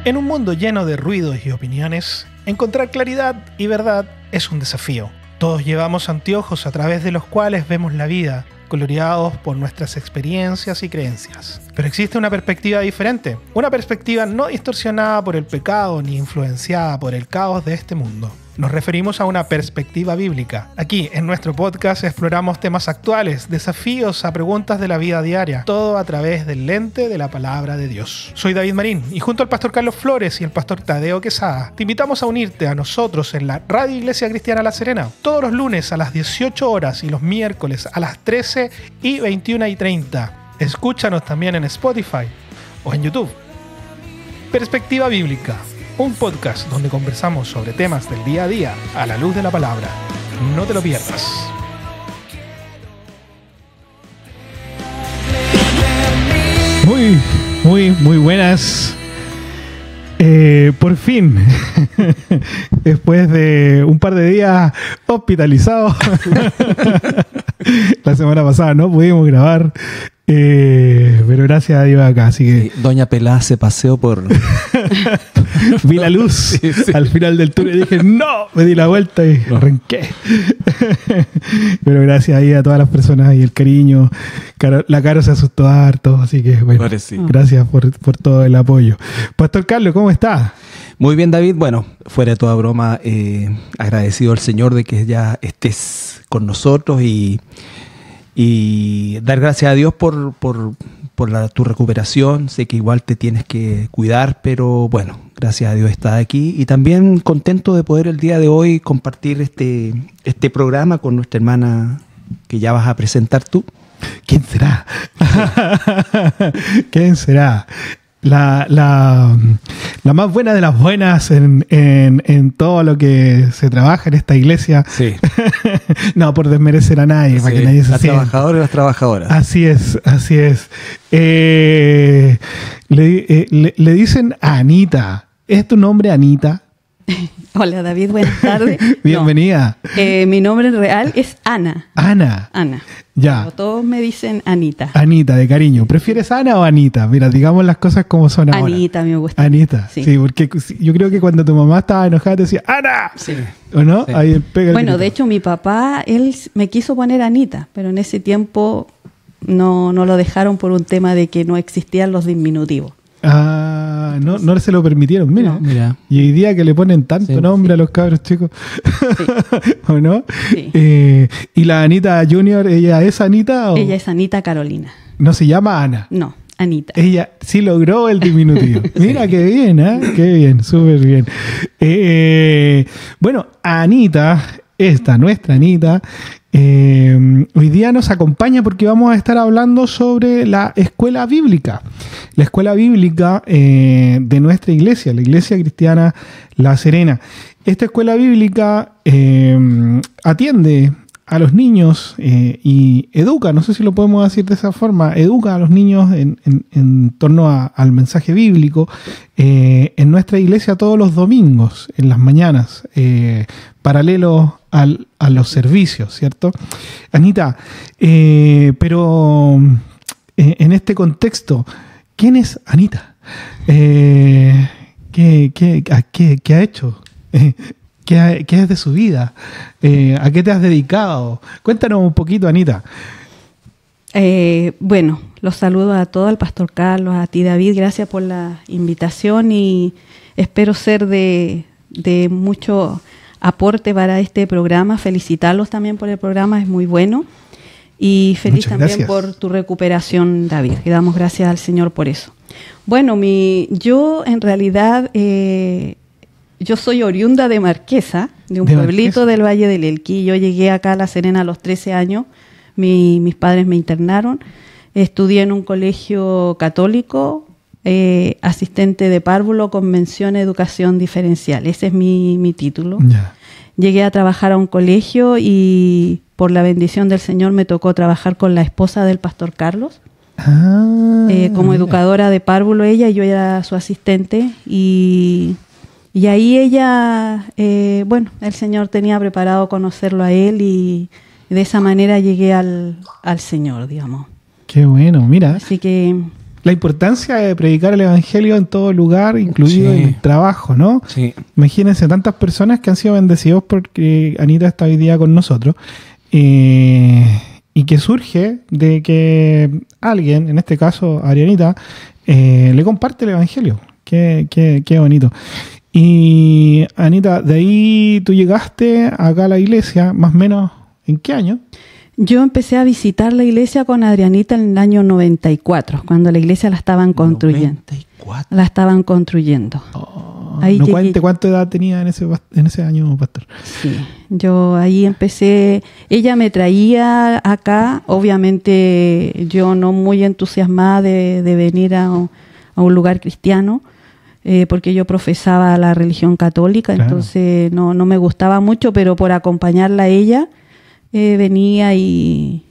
En un mundo lleno de ruidos y opiniones, encontrar claridad y verdad es un desafío. Todos llevamos anteojos a través de los cuales vemos la vida, coloreados por nuestras experiencias y creencias. Pero existe una perspectiva diferente, una perspectiva no distorsionada por el pecado ni influenciada por el caos de este mundo. Nos referimos a una perspectiva bíblica. Aquí, en nuestro podcast, exploramos temas actuales, desafíos a preguntas de la vida diaria, todo a través del lente de la palabra de Dios. Soy David Marín y junto al pastor Carlos Flores y el pastor Tadeo Quesada, te invitamos a unirte a nosotros en la Radio Iglesia Cristiana La Serena, todos los lunes a las 18 horas y los miércoles a las 13 y 21:30. Escúchanos también en Spotify o en YouTube. Perspectiva Bíblica, un podcast donde conversamos sobre temas del día a día a la luz de la palabra. No te lo pierdas. Muy buenas. Por fin, después de un par de días hospitalizados, la semana pasada no pudimos grabar, pero gracias a Dios acá, así que... Sí, Doña Pelá se paseó por... Vi la luz al final del túnel y dije, ¡no! Me di la vuelta y arranqué. Pero gracias ahí a todas las personas y el cariño. La Caro se asustó harto, así que bueno, gracias por todo el apoyo. Pastor Carlos, ¿cómo estás? Muy bien, David. Bueno, fuera de toda broma, agradecido al Señor de que ya estés con nosotros y dar gracias a Dios por tu recuperación. Sé que igual te tienes que cuidar, pero bueno, gracias a Dios estás aquí. Y también contento de poder el día de hoy compartir este programa con nuestra hermana que ya vas a presentar tú. ¿Quién será? ¿Quién será? La más buena de las buenas en todo lo que se trabaja en esta iglesia. Sí. No por desmerecer a nadie, sí, para que nadie se sienta. Las trabajadoras y las trabajadoras. Así es. Le dicen Anita. ¿Es tu nombre Anita? Hola David, buenas tardes. Bienvenida. No, mi nombre real es Ana. Ana. Ya. Pero todos me dicen Anita. Anita, de cariño. ¿Prefieres Ana o Anita? Mira, digamos las cosas como son ahora. Anita me gusta. Anita, sí, porque yo creo que cuando tu mamá estaba enojada te decía ¡Ana! Sí. ¿O no? Sí. Ahí pega el bueno, grito. de hecho mi papá, él me quiso poner Anita, pero en ese tiempo no lo dejaron por un tema de que no existían los diminutivos. Ah, no se lo permitieron, mira. No. Mira. Y hoy día que le ponen tanto nombre a los cabros chicos, Sí. ¿o no? Sí. ¿Y la Anita Junior, ella es Anita? ¿O? Ella es Anita Carolina. ¿No se llama Ana? No, Anita. Ella sí logró el diminutivo. Mira, qué bien, ¿eh? Qué bien, súper bien. Bueno, Anita, nuestra Anita, hoy día nos acompaña porque vamos a estar hablando sobre la escuela bíblica. La escuela bíblica de nuestra iglesia, la Iglesia Cristiana La Serena. Esta escuela bíblica atiende a los niños y educa, no sé si lo podemos decir de esa forma, educa a los niños en torno al mensaje bíblico en nuestra iglesia todos los domingos, en las mañanas, paralelo a los servicios, ¿cierto? Anita, pero en este contexto, ¿quién es Anita? ¿Qué ha hecho? ¿Qué es de su vida? ¿A qué te has dedicado? Cuéntanos un poquito, Anita. Bueno, los saludo a todo, al pastor Carlos, a ti David, gracias por la invitación y espero ser de mucho aporte para este programa. Felicitarlos también por el programa, es muy bueno. Y feliz también por tu recuperación, David. Le damos gracias al Señor por eso. Bueno, yo en realidad... yo soy oriunda de Marquesa, de un pueblito del Valle del Elqui. Yo llegué acá a La Serena a los 13 años. Mis padres me internaron. Estudié en un colegio católico, asistente de párvulo con mención educación diferencial. Ese es mi título. Yeah. Llegué a trabajar a un colegio y por la bendición del Señor me tocó trabajar con la esposa del pastor Carlos. Como educadora de párvulo ella, yo era su asistente y ahí ella, el Señor tenía preparado conocerlo a él y de esa manera llegué al Señor, digamos. Qué bueno, mira. Así que la importancia de predicar el evangelio en todo lugar, incluido Sí. en el trabajo, ¿no? Sí. Imagínense tantas personas que han sido bendecidos porque Anita está hoy día con nosotros, y que surge de que alguien, en este caso Arianita, le comparte el evangelio. Qué bonito. Y Anita, de ahí tú llegaste acá a la iglesia, más o menos, ¿en qué año? Yo empecé a visitar la iglesia con Adrianita en el año 94, cuando la iglesia la estaban construyendo. 94. La estaban construyendo. Ahí No llegué. cuente cuánta edad tenía en ese año, pastor. Sí, yo ahí empecé, ella me traía acá, obviamente yo no muy entusiasmada de venir a un lugar cristiano, porque yo profesaba la religión católica, Claro. entonces no me gustaba mucho, pero por acompañarla a ella venía y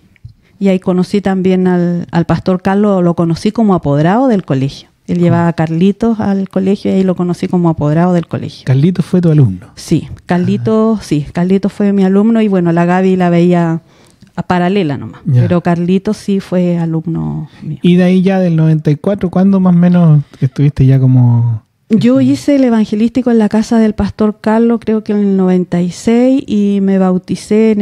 ahí conocí también al pastor Carlos, lo conocí como apoderado del colegio. Él llevaba a Carlitos al colegio y ahí lo conocí como apoderado del colegio. Carlitos fue tu alumno. Sí, Carlitos fue mi alumno y bueno, la Gaby la veía a paralela nomás, Ya. pero Carlitos sí fue alumno mío. Y de ahí ya del 94, ¿cuándo más o menos estuviste ya como...? Yo hice el evangelístico en la casa del pastor Carlos, creo que en el 96, y me bauticé en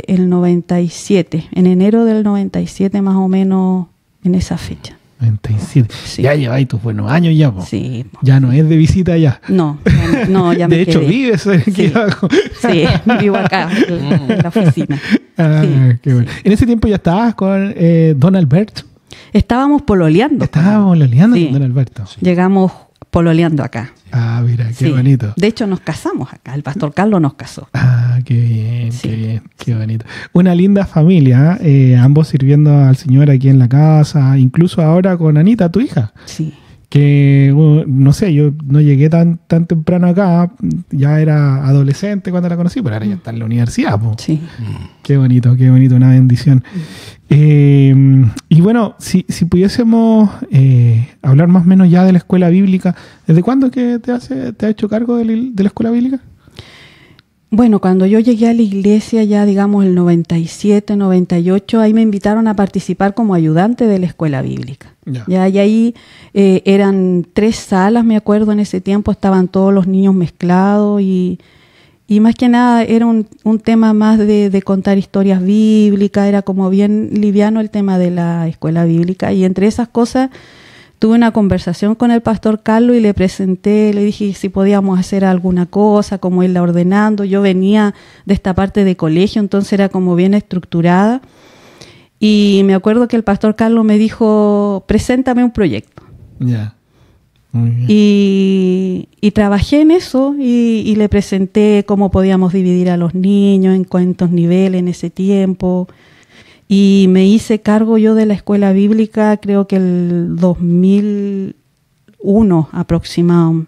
el 97, en enero del 97 más o menos, en esa fecha. 97. Sí. Ya lleváis tus buenos años ya, po. Sí, Ya no es de visita ya. no, ya me De hecho, quedé. vives aquí abajo. Sí, vivo acá en la oficina. Ah, Sí, qué bueno. En ese tiempo ya estabas con Don Alberto. Estábamos pololeando. Estábamos loleando Sí. con Don Alberto. Llegamos pololeando acá. Ah, mira, qué Sí. bonito. De hecho, nos casamos acá. El pastor Carlos nos casó. Ah, qué bien, Sí. qué bien, qué bonito. Una linda familia, ambos sirviendo al Señor aquí en la casa, incluso ahora con Anita, tu hija, Sí. que no sé, yo no llegué tan temprano acá, ya era adolescente cuando la conocí, pero ahora ya está en la universidad, po. Sí. Qué bonito, una bendición. Y bueno, si pudiésemos hablar más o menos ya de la escuela bíblica, ¿desde cuándo que te ha hecho cargo de la escuela bíblica? Bueno, cuando yo llegué a la iglesia, ya digamos el 97, 98, ahí me invitaron a participar como ayudante de la escuela bíblica. Ya. Y ahí eran 3 salas, me acuerdo, en ese tiempo estaban todos los niños mezclados y más que nada era un tema más de contar historias bíblicas, era como bien liviano el tema de la escuela bíblica y entre esas cosas tuve una conversación con el pastor Carlos y le presenté, le dije si podíamos hacer alguna cosa, como irla ordenando. Yo venía de esta parte de colegio, entonces era como bien estructurada. Y me acuerdo que el pastor Carlos me dijo, preséntame un proyecto. Ya. Muy bien. Y trabajé en eso y le presenté cómo podíamos dividir a los niños, en cuántos niveles en ese tiempo. Y me hice cargo yo de la escuela bíblica, creo que el 2001 aproximado,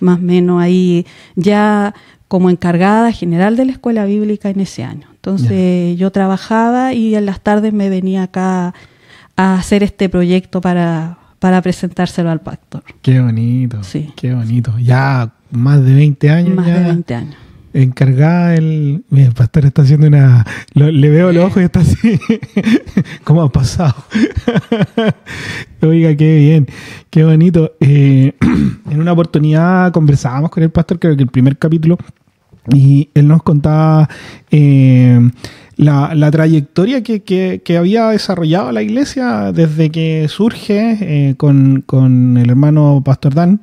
más o menos, ahí ya como encargada general de la escuela bíblica en ese año. Entonces yo trabajaba y en las tardes me venía acá a hacer este proyecto para presentárselo al pastor. Qué bonito, Sí. qué bonito. Ya más de 20 años. Más ya de 20 años. Encargada el... Mira, el pastor está haciendo le veo los ojos y está así. ¿Cómo ha pasado? Oiga, qué bien, qué bonito. En una oportunidad conversábamos con el pastor, creo que el primer capítulo, y él nos contaba la trayectoria que había desarrollado la iglesia desde que surge con el hermano Pastor Dan,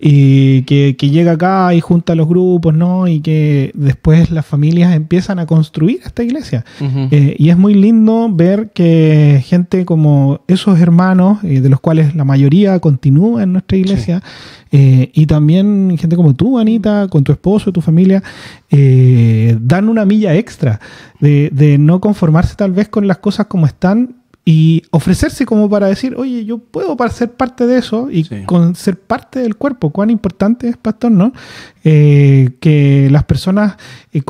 y que llega acá y junta a los grupos, ¿no? Y que después las familias empiezan a construir esta iglesia. Y es muy lindo ver que gente como esos hermanos, de los cuales la mayoría continúa en nuestra iglesia, y también gente como tú, Anita, con tu esposo, tu familia, dan una milla extra de no conformarse tal vez con las cosas como están y ofrecerse como para decir, oye, yo puedo ser parte de eso y con ser parte del cuerpo. Cuán importante es, pastor, ¿no? Que las personas, y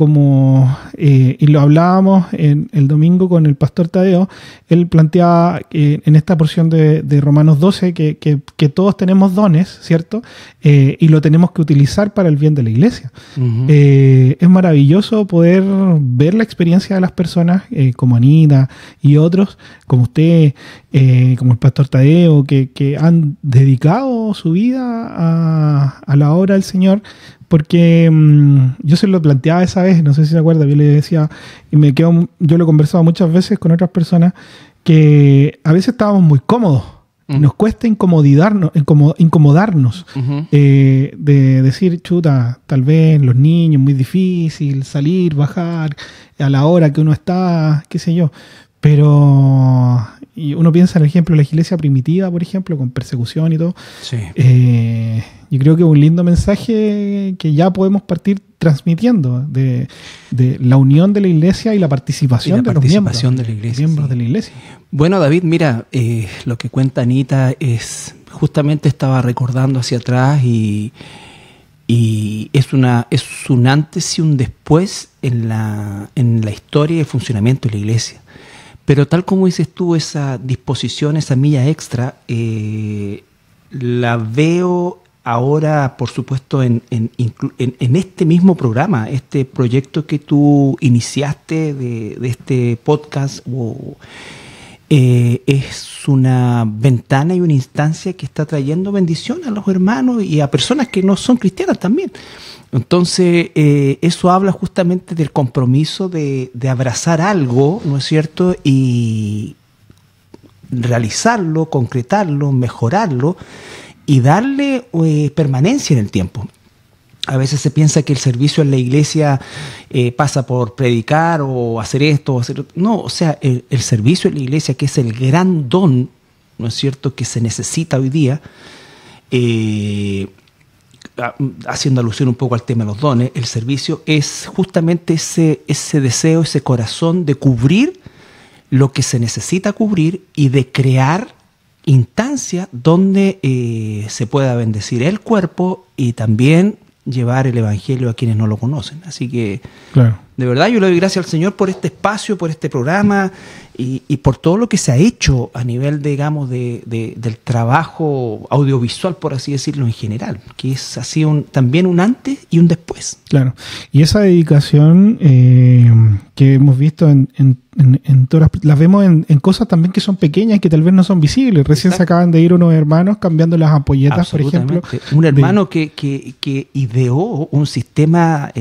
lo hablábamos el domingo con el pastor Tadeo, él planteaba en esta porción de Romanos 12 que todos tenemos dones, ¿cierto? Y lo tenemos que utilizar para el bien de la iglesia. Es maravilloso poder ver la experiencia de las personas como Anita y otros, como usted, como el pastor Tadeo, que han dedicado su vida a la obra del Señor, porque yo se lo planteaba esa vez, no sé si se acuerda, yo le decía, y yo lo he conversado muchas veces con otras personas, que a veces estábamos muy cómodos. Nos cuesta incomodarnos, de decir, chuta, tal vez los niños, muy difícil salir, bajar a la hora que uno está, qué sé yo. Pero y uno piensa en el ejemplo de la iglesia primitiva, por ejemplo, con persecución y todo. Sí. Yo creo que es un lindo mensaje que ya podemos partir transmitiendo de la unión de la iglesia y la participación de los miembros de la iglesia, de la iglesia. Bueno, David, mira, lo que cuenta Anita es, justamente estaba recordando hacia atrás y es un antes y un después en la historia y el funcionamiento de la iglesia. Pero tal como dices tú, esa disposición, esa milla extra, la veo ahora, por supuesto, en este mismo programa, este proyecto que tú iniciaste de este podcast. Es una ventana y una instancia que está trayendo bendición a los hermanos y a personas que no son cristianas también. Entonces, eso habla justamente del compromiso de abrazar algo, ¿no es cierto? Y realizarlo, concretarlo, mejorarlo y darle permanencia en el tiempo. A veces se piensa que el servicio en la iglesia pasa por predicar o hacer esto o hacer otro. No, o sea, el servicio en la iglesia, que es el gran don, ¿no es cierto?, que se necesita hoy día, haciendo alusión un poco al tema de los dones, el servicio es justamente ese deseo, ese corazón de cubrir lo que se necesita cubrir y de crear instancias donde se pueda bendecir el cuerpo y también llevar el evangelio a quienes no lo conocen. Así que, claro, de verdad yo le doy gracias al Señor por este espacio, por este programa y por todo lo que se ha hecho a nivel, digamos, del trabajo audiovisual, por así decirlo, en general, que es así también un antes y un después. Claro, y esa dedicación que hemos visto en todas las vemos en cosas también que son pequeñas, que tal vez no son visibles. Recién se acaban de ir unos hermanos cambiando las ampolletas, por ejemplo. Un hermano que ideó un sistema,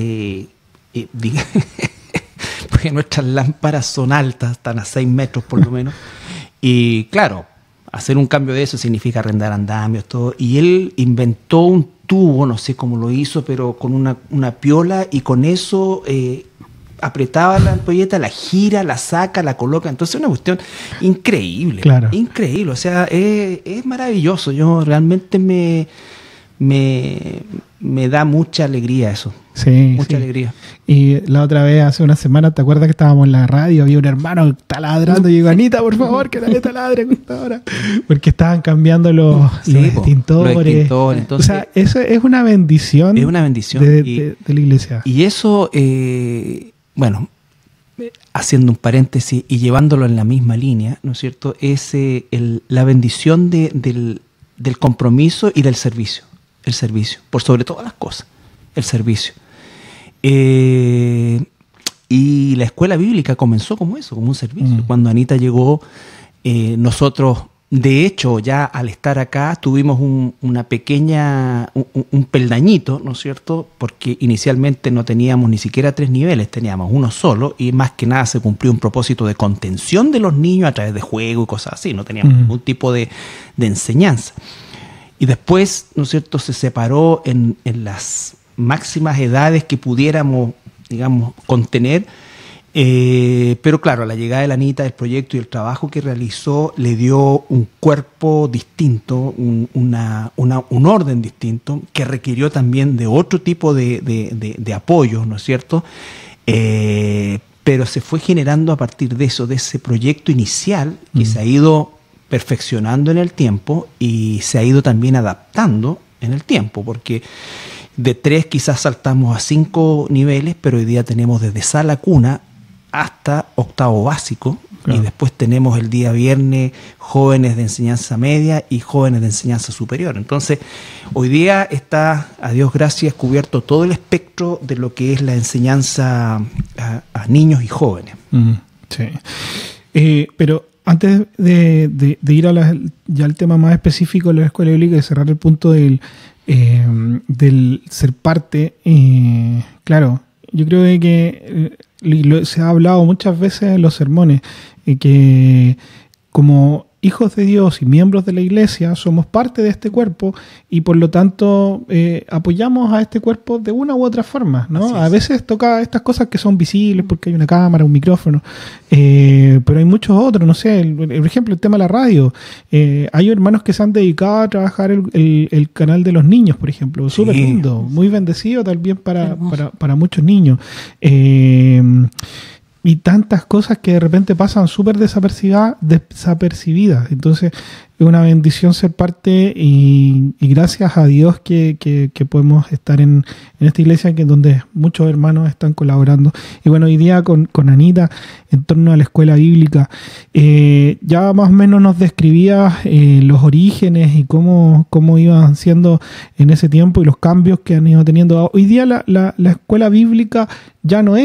porque nuestras lámparas son altas, están a 6 metros por lo menos, y claro, hacer un cambio de eso significa arrendar andamios, todo, y él inventó un tubo, no sé cómo lo hizo, pero con una piola, y con eso apretaba la ampolleta, la gira, la saca, la coloca. Entonces es una cuestión increíble, claro, increíble, o sea, es maravilloso. Yo realmente me da mucha alegría eso. Sí, mucha alegría. Y la otra vez, hace una semana, ¿te acuerdas que estábamos en la radio? Había un hermano taladrando y digo, Anita, por favor, que nadie taladre ahora. Porque estaban cambiando los extintores. Entonces, o sea, eso es una bendición. Es una bendición. De la iglesia. Y eso, bueno, haciendo un paréntesis y llevándolo en la misma línea, ¿no es cierto? Es la bendición del compromiso y del servicio. El servicio, por sobre todas las cosas, el servicio. Y la escuela bíblica comenzó como eso, como un servicio. Cuando Anita llegó, nosotros, de hecho, ya al estar acá, tuvimos un peldañito, ¿no es cierto? Porque inicialmente no teníamos ni siquiera 3 niveles, teníamos uno solo, y más que nada se cumplió un propósito de contención de los niños a través de juego y cosas así. No teníamos ningún tipo de enseñanza. Y después, ¿no es cierto?, se separó en las máximas edades que pudiéramos, digamos, contener. Pero claro, a la llegada de la Anita, el proyecto y el trabajo que realizó le dio un cuerpo distinto, un orden distinto, que requirió también de otro tipo de apoyo, ¿no es cierto? Pero se fue generando a partir de eso, de ese proyecto inicial que se ha ido perfeccionando en el tiempo y se ha ido también adaptando en el tiempo, porque de 3 quizás saltamos a 5 niveles, pero hoy día tenemos desde sala cuna hasta octavo básico, claro, y después tenemos el día viernes jóvenes de enseñanza media y jóvenes de enseñanza superior. Entonces, hoy día está, a Dios gracias, cubierto todo el espectro de lo que es la enseñanza a niños y jóvenes. Sí. Pero antes de ir a ya al tema más específico de la escuela bíblica y cerrar el punto del ser parte, claro, yo creo que se ha hablado muchas veces en los sermones, que como hijos de Dios y miembros de la iglesia somos parte de este cuerpo y por lo tanto apoyamos a este cuerpo de una u otra forma, ¿no? A veces toca estas cosas que son visibles porque hay una cámara, un micrófono, pero hay muchos otros, no sé, por ejemplo el tema de la radio. Hay hermanos que se han dedicado a trabajar el canal de los niños, por ejemplo, súper lindo, muy bendecido también para muchos niños. Y tantas cosas que de repente pasan súper desapercibidas. Entonces, es una bendición ser parte y gracias a Dios que podemos estar en esta iglesia donde muchos hermanos están colaborando. Y bueno, hoy día con Anita, en torno a la escuela bíblica, ya más o menos nos describía los orígenes y cómo iban siendo en ese tiempo y los cambios que han ido teniendo. Hoy día la escuela bíblica ya no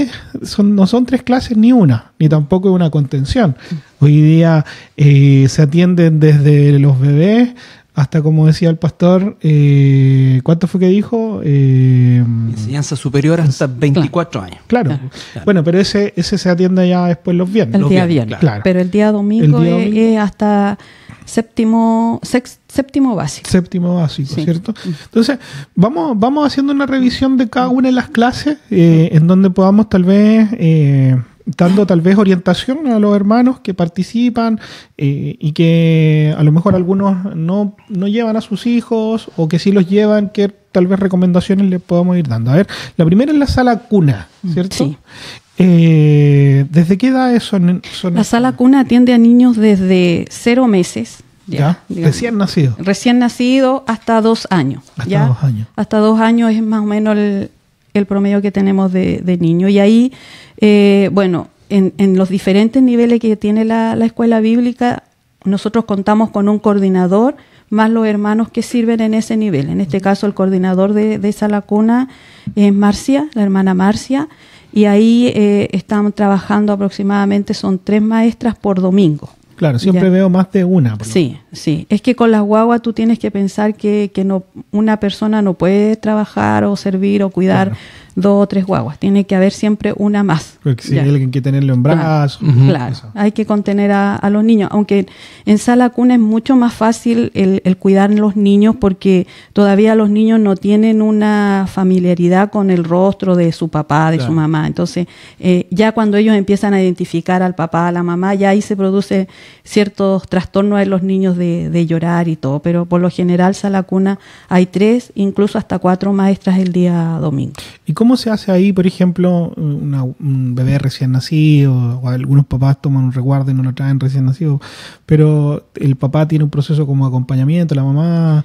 son 3 clases ni una, ni tampoco una contención. Hoy día se atienden desde los bebés hasta, como decía el pastor, ¿cuánto fue que dijo? Enseñanza superior hasta 24 años. Claro. Bueno, pero ese se atiende ya después los viernes. El día viernes, claro. Pero el día domingo es hasta séptimo básico. Séptimo básico, sí. ¿Cierto? Entonces, vamos haciendo una revisión de cada una de las clases, en donde podamos tal vez dando tal vez orientación a los hermanos que participan y que a lo mejor algunos no llevan a sus hijos o que sí los llevan, que tal vez recomendaciones les podamos ir dando. A ver, la primera es la sala cuna, ¿cierto? Sí. ¿Desde qué edad son? La sala cuna atiende a niños desde 0 meses. Ya, recién nacido. Recién nacido hasta 2 años. Hasta 2 años. Hasta 2 años es más o menos el promedio que tenemos de niños. Y ahí, en los diferentes niveles que tiene la escuela bíblica, nosotros contamos con un coordinador más los hermanos que sirven en ese nivel. En este caso, el coordinador de sala cuna es Marcia, la hermana Marcia, y ahí están trabajando aproximadamente, son 3 maestras por domingo. Claro, siempre veo más de una. Sí. Es que con las guaguas tú tienes que pensar que no, una persona no puede trabajar o servir o cuidar 2 o 3 guaguas. Tiene que haber siempre una más. Porque si hay alguien que tenerlo en brazos. Claro, hay que contener a los niños. Aunque en sala cuna es mucho más fácil el cuidar a los niños porque todavía los niños no tienen una familiaridad con el rostro de su papá, de su mamá. Entonces, ya cuando ellos empiezan a identificar al papá, a la mamá, ya ahí se produce ciertos trastornos en los niños de llorar y todo. Pero por lo general, sala cuna hay 3, incluso hasta 4 maestras el día domingo. ¿Y cómo se hace ahí, por ejemplo, un bebé recién nacido, o algunos papás toman un resguardo y no lo traen recién nacido, pero el papá tiene un proceso como acompañamiento, la mamá...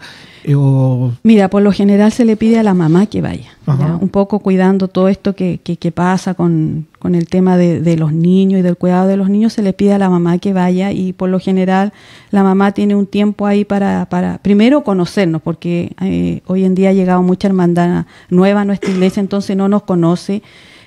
Mira, por lo general se le pide a la mamá que vaya, ¿ya? Un poco cuidando todo esto que pasa con el tema de los niños y del cuidado de los niños, se le pide a la mamá que vaya y por lo general la mamá tiene un tiempo ahí para primero conocernos, porque hoy en día ha llegado mucha hermandad nueva a nuestra iglesia, entonces no nos conoce.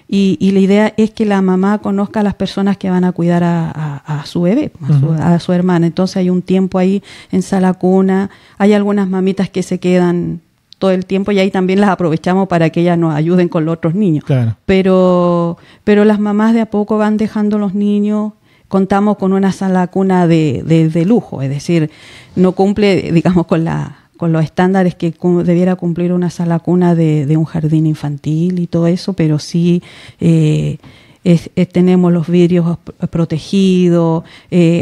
Y la idea es que la mamá conozca a las personas que van a cuidar a su bebé, a su hermana. Entonces hay un tiempo ahí en sala cuna, hay algunas mamitas que se quedan todo el tiempo y ahí también las aprovechamos para que ellas nos ayuden con los otros niños. Claro. Pero las mamás de a poco van dejando los niños. Contamos con una sala cuna de lujo, es decir, no cumple, digamos, con los estándares que debiera cumplir una sala cuna de un jardín infantil y todo eso, pero sí tenemos los vidrios protegidos,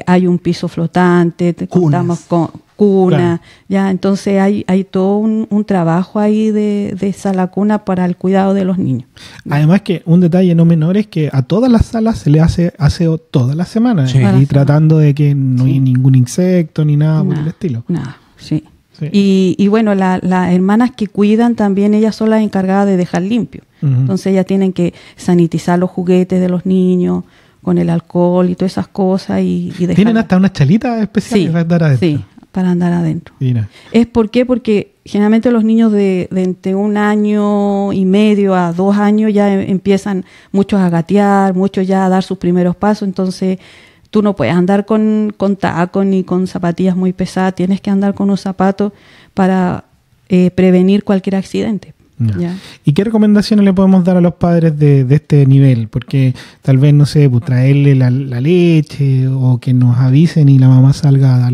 hay un piso flotante, contamos con cuna, ya, entonces hay todo un trabajo ahí de sala cuna para el cuidado de los niños. Además que un detalle no menor es que a todas las salas se le hace aseo todas las semanas, y tratando de que no hay ningún insecto ni nada por el estilo. Nada, sí. Y bueno, las hermanas que cuidan también, ellas son las encargadas de dejar limpio. Entonces ellas tienen que sanitizar los juguetes de los niños con el alcohol y todas esas cosas. ¿Tienen hasta unas chalitas especiales para andar adentro? Sí, para andar adentro. ¿Por qué? Porque generalmente los niños de entre 1 año y medio a 2 años ya empiezan muchos a gatear, muchos ya a dar sus primeros pasos. Entonces tú no puedes andar con tacos ni con zapatillas muy pesadas, tienes que andar con unos zapatos para prevenir cualquier accidente. ¿Ya? ¿Y qué recomendaciones le podemos dar a los padres de este nivel? Porque tal vez, no sé, pues, traerle la leche o que nos avisen y la mamá salga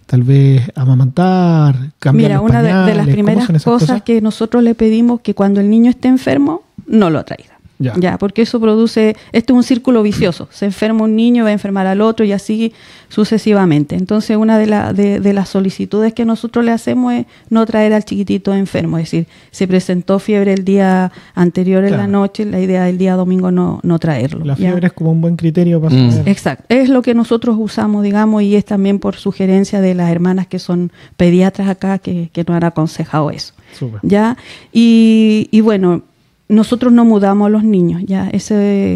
tal vez a amamantar, cambiar los pañales. Mira, una de las primeras cosas que nosotros le pedimos que cuando el niño esté enfermo, no lo traiga. Ya, porque eso produce, esto es un círculo vicioso, se enferma un niño, va a enfermar al otro y así sucesivamente. Entonces una de las solicitudes que nosotros le hacemos es no traer al chiquitito enfermo, es decir, se presentó fiebre el día anterior en la noche, la idea del día domingo no traerlo. La fiebre es como un buen criterio para saber. Exacto, es lo que nosotros usamos, digamos, y es también por sugerencia de las hermanas que son pediatras acá que nos han aconsejado eso. Súper. ¿Ya? Y bueno, nosotros no mudamos a los niños, ya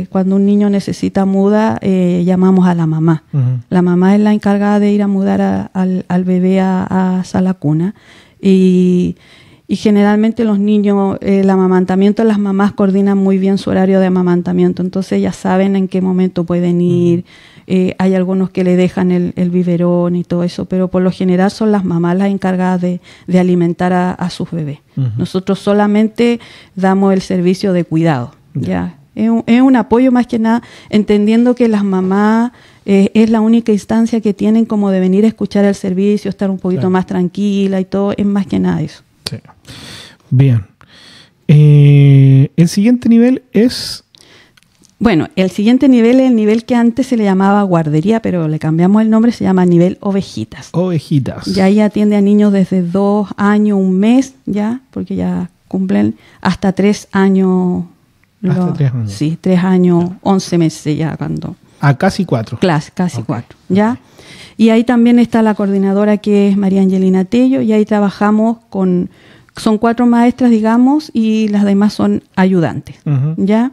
cuando un niño necesita muda, llamamos a la mamá. Uh-huh. La mamá es la encargada de ir a mudar al bebé a sala cuna. Y generalmente los niños, el amamantamiento, las mamás coordinan muy bien su horario de amamantamiento, entonces ya saben en qué momento pueden ir. Uh-huh. Hay algunos que le dejan el biberón y todo eso, pero por lo general son las mamás las encargadas de alimentar a sus bebés. Uh-huh. Nosotros solamente damos el servicio de cuidado. ¿Ya? Es un apoyo más que nada, entendiendo que las mamás es la única instancia que tienen como de venir a escuchar el servicio, estar un poquito más tranquila y todo, es más que nada eso. Sí. Bien. El siguiente nivel es... Bueno, el siguiente nivel es el nivel que antes se le llamaba guardería, pero le cambiamos el nombre, se llama nivel ovejitas. Ovejitas. Ya ahí atiende a niños desde 2 años, 1 mes, ya, porque ya cumplen hasta 3 años. Hasta 3 años. Sí, 3 años, 11 meses ya cuando... Casi 4. Casi 4, ¿ya? Okay. Y ahí también está la coordinadora que es María Angelina Tello, y ahí trabajamos son 4 maestras, digamos, y las demás son ayudantes, uh-huh. ¿Ya?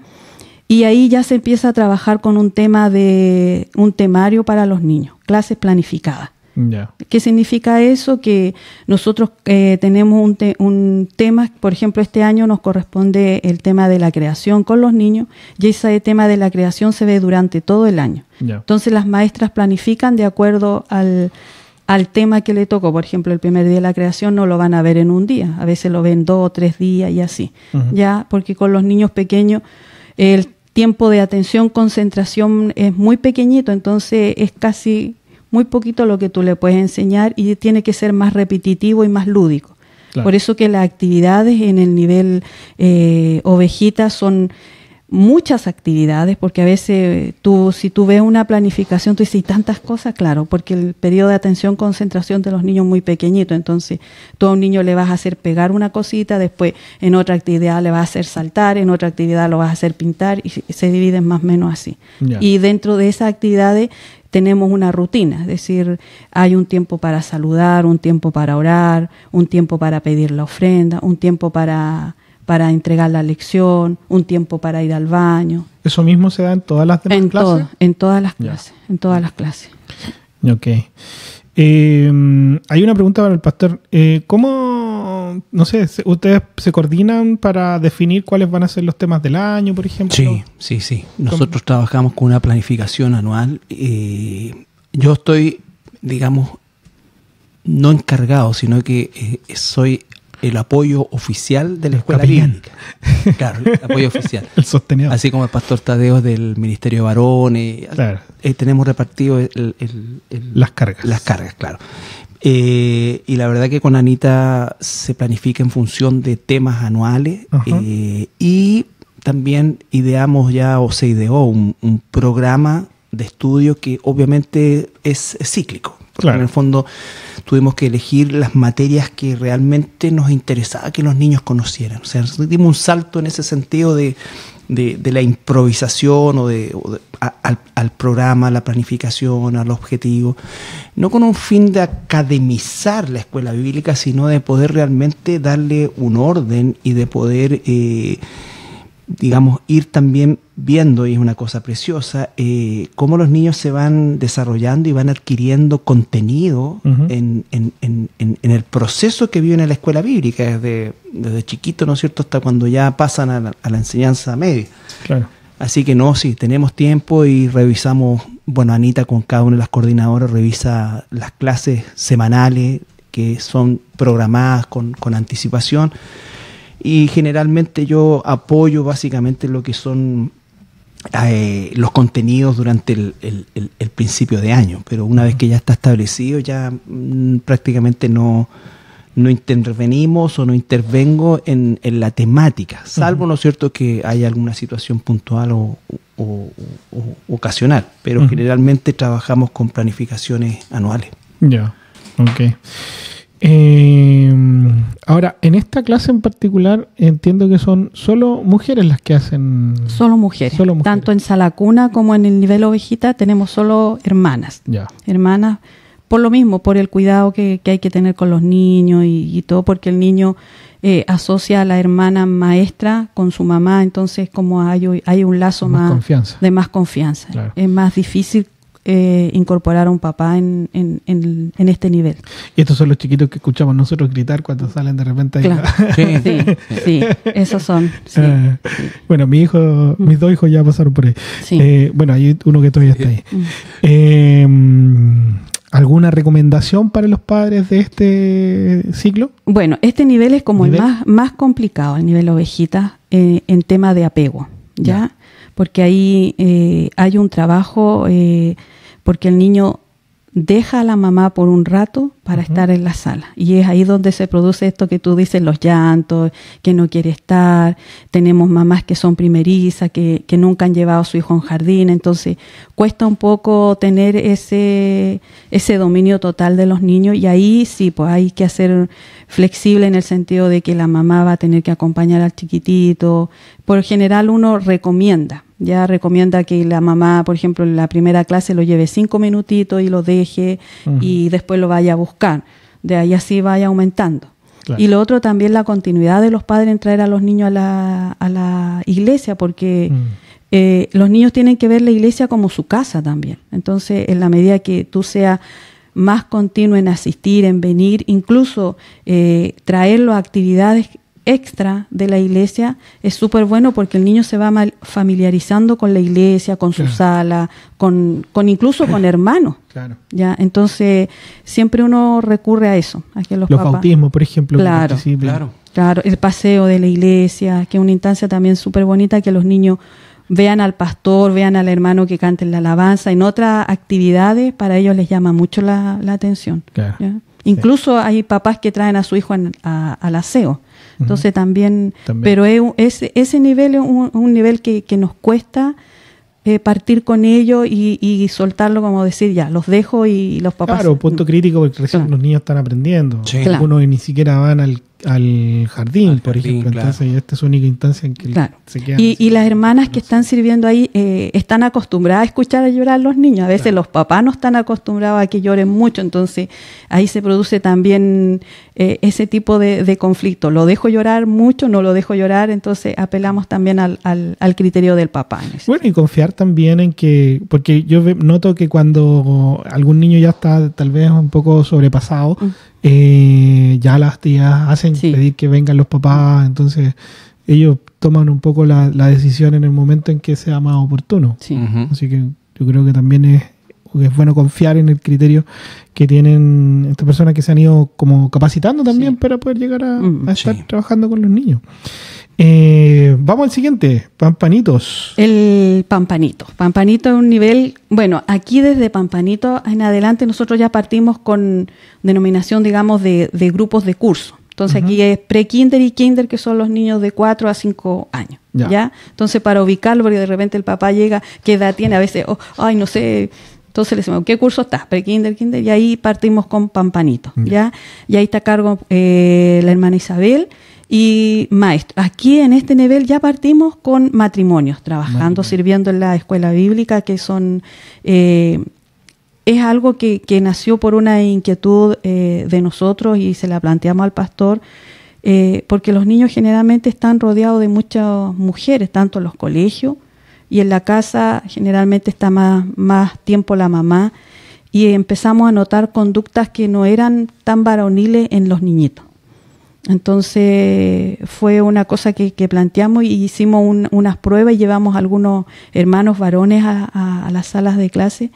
Y ahí ya se empieza a trabajar con un temario para los niños, clases planificadas. Yeah. ¿Qué significa eso? Que nosotros tenemos un tema, por ejemplo, este año nos corresponde el tema de la creación con los niños, y ese tema de la creación se ve durante todo el año. Yeah. Entonces las maestras planifican de acuerdo al tema que le tocó. Por ejemplo, el primer día de la creación no lo van a ver en un día, a veces lo ven 2 o 3 días y así. Uh-huh. Ya, porque con los niños pequeños el tiempo de atención, concentración es muy pequeñito, entonces es casi muy poquito lo que tú le puedes enseñar y tiene que ser más repetitivo y más lúdico. Claro. Por eso que las actividades en el nivel ovejita son muchas actividades, porque a veces si tú ves una planificación, tú dices, tantas cosas, claro, porque el periodo de atención, concentración de los niños es muy pequeñito, entonces tú a un niño le vas a hacer pegar una cosita, después en otra actividad le vas a hacer saltar, en otra actividad lo vas a hacer pintar, y se dividen más o menos así. Yeah. Y dentro de esas actividades tenemos una rutina, es decir, hay un tiempo para saludar, un tiempo para orar, un tiempo para pedir la ofrenda, un tiempo para entregar la lección, un tiempo para ir al baño. ¿Eso mismo se da en todas las demás clases? En todas las clases, en todas las clases. Ok. Hay una pregunta para el pastor. ¿Cómo, no sé, ustedes se coordinan para definir cuáles van a ser los temas del año, por ejemplo? Sí. Nosotros trabajamos con una planificación anual. Yo estoy, digamos, no encargado, sino que soy el apoyo oficial de la escuela bíblica. Claro, el apoyo oficial. El sostenedor. Así como el pastor Tadeo del Ministerio de Varones. Claro. Tenemos repartido las cargas. Las cargas, claro. Y la verdad que con Anita se planifica en función de temas anuales. Uh-huh. Y también se ideó un programa de estudio que obviamente es cíclico. Porque en el fondo tuvimos que elegir las materias que realmente nos interesaba que los niños conocieran. O sea, dimos un salto en ese sentido de la improvisación al programa, a la planificación, al objetivo. No con un fin de academizar la escuela bíblica, sino de poder realmente darle un orden y de poder, digamos, ir también viendo, y es una cosa preciosa, cómo los niños se van desarrollando y van adquiriendo contenido uh-huh. en el proceso que viven en la escuela bíblica, desde chiquito, ¿no es cierto?, hasta cuando ya pasan a la enseñanza media. Claro. Así que sí, tenemos tiempo y revisamos bueno, Anita con cada una de las coordinadoras revisa las clases semanales que son programadas con anticipación, y generalmente yo apoyo básicamente lo que son los contenidos durante el principio de año, pero una vez que ya está establecido ya prácticamente no intervenimos o no intervengo en la temática, salvo, ¿no es cierto?, que haya alguna situación puntual o ocasional, pero generalmente trabajamos con planificaciones anuales. Ya, ok. Ahora, en esta clase en particular entiendo que son solo mujeres las que hacen... Solo mujeres. Tanto en sala cuna como en el nivel ovejita tenemos solo hermanas. Ya. Hermanas, por lo mismo, por el cuidado que hay que tener con los niños y todo, porque el niño asocia a la hermana maestra con su mamá, entonces como hay un lazo más confianza. De más confianza. Claro. Es más difícil incorporar a un papá en este nivel. Y estos son los chiquitos que escuchamos nosotros gritar cuando salen de repente ahí. Claro. Sí, esos son. Sí, sí. Bueno, mis dos hijos ya pasaron por ahí. Sí. Bueno, hay uno que todavía está ahí. ¿Alguna recomendación para los padres de este ciclo? Bueno, este nivel es como el más complicado, el nivel ovejita, en tema de apego, ¿ya? Porque ahí hay un trabajo, porque el niño deja a la mamá por un rato para estar en la sala. Y es ahí donde se produce esto que tú dices, los llantos, que no quiere estar. Tenemos mamás que son primerizas, que nunca han llevado a su hijo a un jardín. Entonces, cuesta un poco tener ese dominio total de los niños. Y ahí sí, pues hay que hacer flexible en el sentido de que la mamá va a tener que acompañar al chiquitito. Por general uno recomienda que la mamá, por ejemplo, en la primera clase lo lleve 5 minutitos y lo deje y después lo vaya a buscar. De ahí así vaya aumentando. Claro. Y lo otro también la continuidad de los padres en traer a los niños a la iglesia, porque los niños tienen que ver la iglesia como su casa también. Entonces, en la medida que tú seas más continuo en asistir, en venir, incluso traerlo a actividades extra de la iglesia, es súper bueno porque el niño se va familiarizando con la iglesia, con su sala, con incluso con hermanos. Claro. ¿Ya? Entonces, siempre uno recurre a eso, a que los papás... bautismos, por ejemplo. Claro, el paseo de la iglesia, que es una instancia también súper bonita, que los niños vean al pastor, vean al hermano que cante la alabanza. En otras actividades, para ellos les llama mucho la atención. Claro. ¿Ya? Incluso hay papás que traen a su hijo al aseo. Entonces también, pero ese nivel es un nivel que nos cuesta partir con ellos y soltarlo, como decir, ya, los dejo y los papás... Claro, punto crítico, porque recién los niños están aprendiendo. Sí. Algunos ni siquiera van al jardín, por ejemplo. Claro. Entonces, esta es la única instancia en que se quedan. Y las hermanas que están sirviendo ahí están acostumbradas a escuchar a llorar a los niños. A veces los papás no están acostumbrados a que lloren mucho, entonces ahí se produce también ese tipo de conflicto. ¿Lo dejo llorar mucho? ¿No lo dejo llorar? Entonces apelamos también al criterio del papá. Bueno, y confiar también en que, porque yo noto que cuando algún niño ya está tal vez un poco sobrepasado, ya las tías hacen pedir que vengan los papás, entonces ellos toman un poco la decisión en el momento en que sea más oportuno. Sí. Así que yo creo que también es bueno confiar en el criterio que tienen estas personas que se han ido como capacitando también para poder llegar a estar trabajando con los niños. Vamos al siguiente, Pampanitos. El Pampanito. Pampanito es un nivel, bueno, aquí desde Pampanito en adelante nosotros ya partimos con denominación, digamos, de grupos de curso. Entonces aquí es pre-kinder y kinder, que son los niños de 4 a 5 años. ¿Ya? Entonces para ubicarlo, porque de repente el papá llega, ¿qué edad tiene? A veces, no sé... Entonces le decimos, ¿qué curso estás? Pre-kinder, kinder, y ahí partimos con Pampanito, ¿ya? Y ahí está a cargo la hermana Isabel y maestro. Aquí en este nivel ya partimos con matrimonios, trabajando, sirviendo en la escuela bíblica, que son... es algo que nació por una inquietud de nosotros y se la planteamos al pastor, porque los niños generalmente están rodeados de muchas mujeres, tanto en los colegios, y en la casa generalmente está más tiempo la mamá, y empezamos a notar conductas que no eran tan varoniles en los niñitos. Entonces fue una cosa que planteamos y hicimos unas pruebas y llevamos a algunos hermanos varones a las salas de clase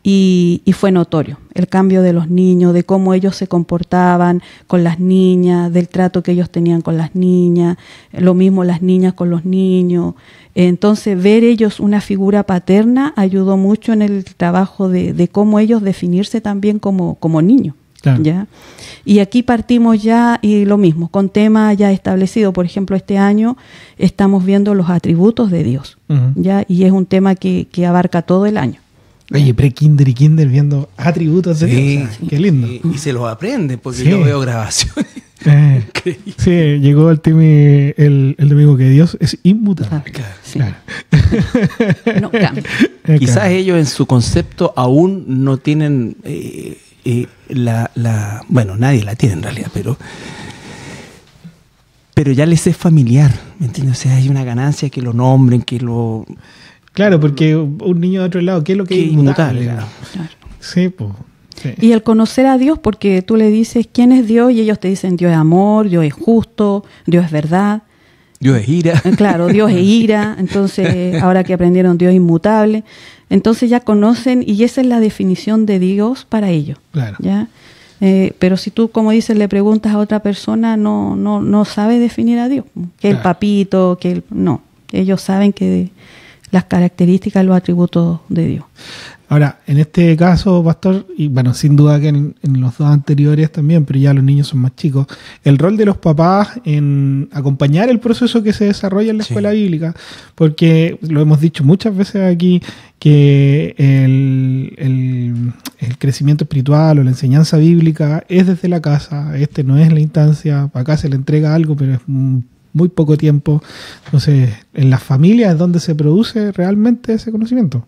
y fue notorio el cambio de los niños, de cómo ellos se comportaban con las niñas, del trato que ellos tenían con las niñas, lo mismo las niñas con los niños. Entonces ver ellos una figura paterna ayudó mucho en el trabajo de cómo ellos definirse también como niños. Claro. ¿Ya? Y aquí partimos ya y lo mismo, con temas ya establecidos. Por ejemplo, este año estamos viendo los atributos de Dios, ¿ya? Y es un tema que abarca todo el año. Oye, pre-kinder y kinder viendo atributos de Dios. Sí, qué lindo. Y se los aprenden, porque yo veo grabaciones. Sí, llegó el domingo que Dios es inmutable. Claro. No cambia. Quizás ellos en su concepto aún no tienen... bueno, nadie la tiene en realidad, pero ya les es familiar, ¿me entiendes? O sea, hay una ganancia que lo nombren, que lo... Claro, porque un niño de otro lado, ¿qué es lo que es inmutable? Claro. Sí, pues. Sí. Y el conocer a Dios, porque tú le dices quién es Dios y ellos te dicen Dios es amor, Dios es justo, Dios es verdad. Dios es ira. Claro, Dios es ira. Entonces, ahora que aprendieron Dios es inmutable, entonces ya conocen y esa es la definición de Dios para ellos. Claro. ¿Ya? Pero si tú, como dices, le preguntas a otra persona, no sabe definir a Dios. Que el papito, no. Ellos saben que las características, los atributos de Dios. Ahora, en este caso, pastor, y bueno, sin duda que en los dos anteriores también, pero ya los niños son más chicos, el rol de los papás en acompañar el proceso que se desarrolla en la escuela bíblica, porque lo hemos dicho muchas veces aquí, que el crecimiento espiritual o la enseñanza bíblica es desde la casa, no es la instancia, acá se le entrega algo, pero es muy poco tiempo. Entonces, en las familias es donde se produce realmente ese conocimiento.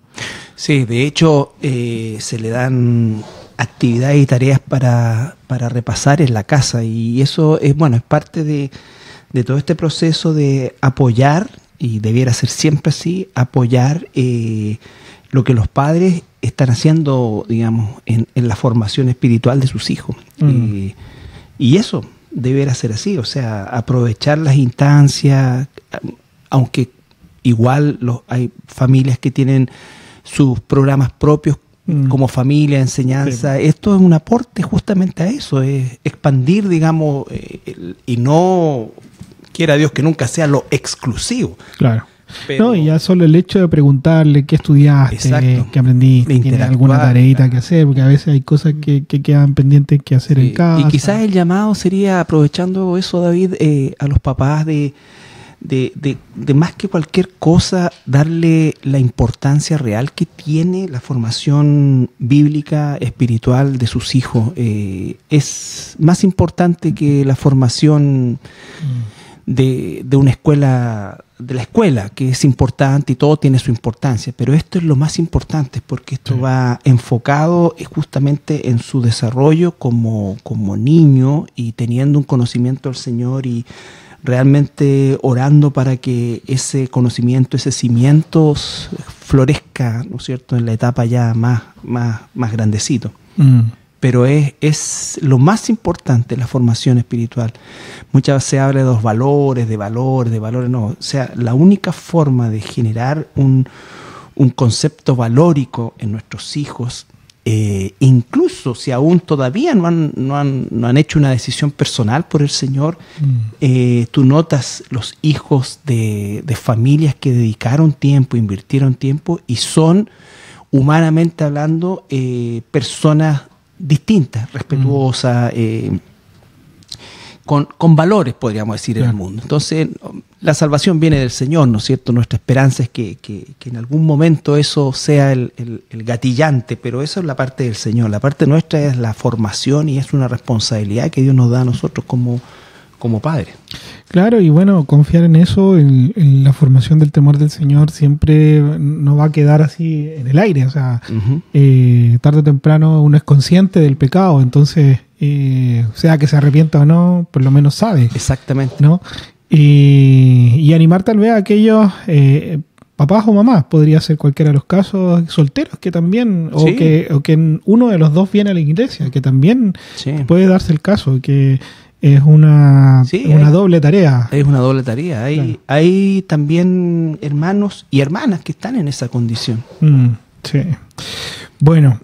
Sí, de hecho, se le dan actividades y tareas para repasar en la casa, y eso es parte de todo este proceso de apoyar, y debiera ser siempre así, apoyar lo que los padres están haciendo, digamos, en la formación espiritual de sus hijos. Y eso deberá ser así, o sea, aprovechar las instancias, aunque igual hay familias que tienen sus programas propios como familia, enseñanza. Sí. Esto es un aporte justamente a eso, es expandir, digamos, y no quiera Dios que nunca sea lo exclusivo. Claro. Pero, no, y ya solo el hecho de preguntarle qué estudiaste, exacto, qué aprendiste, tienes alguna tareita que hacer, porque a veces hay cosas que quedan pendientes que hacer en casa. Y quizás el llamado sería, aprovechando eso, David, a los papás de más que cualquier cosa, darle la importancia real que tiene la formación bíblica, espiritual de sus hijos. Es más importante que la formación de una escuela, de la escuela, que es importante y todo tiene su importancia, pero esto es lo más importante, porque esto va enfocado justamente en su desarrollo como niño, y teniendo un conocimiento del Señor, y realmente orando para que ese conocimiento, ese cimiento florezca, ¿no es cierto?, en la etapa ya más grandecito. Pero es lo más importante, la formación espiritual. Muchas veces se habla de los valores, no. O sea, la única forma de generar un concepto valórico en nuestros hijos, incluso si aún todavía no han hecho una decisión personal por el Señor, tú notas los hijos de familias que dedicaron tiempo, invirtieron tiempo, y son, humanamente hablando, personas distintas, respetuosas, con valores, podríamos decir, en el mundo. Entonces, la salvación viene del Señor, ¿no es cierto? Nuestra esperanza es que en algún momento eso sea el gatillante, pero eso es la parte del Señor. La parte nuestra es la formación, y es una responsabilidad que Dios nos da a nosotros como padres. Claro, y bueno, confiar en eso, en la formación del temor del Señor, siempre no va a quedar así en el aire. O sea, tarde o temprano uno es consciente del pecado, entonces, sea que se arrepienta o no, por lo menos sabe. Exactamente. ¿No? Y animar tal vez a aquellos papás o mamás, podría ser cualquiera de los casos, solteros que también, sí, o que uno de los dos viene a la iglesia, que también puede darse el caso, que es una doble tarea. Es una doble tarea. Hay también hermanos y hermanas que están en esa condición. Sí. Bueno,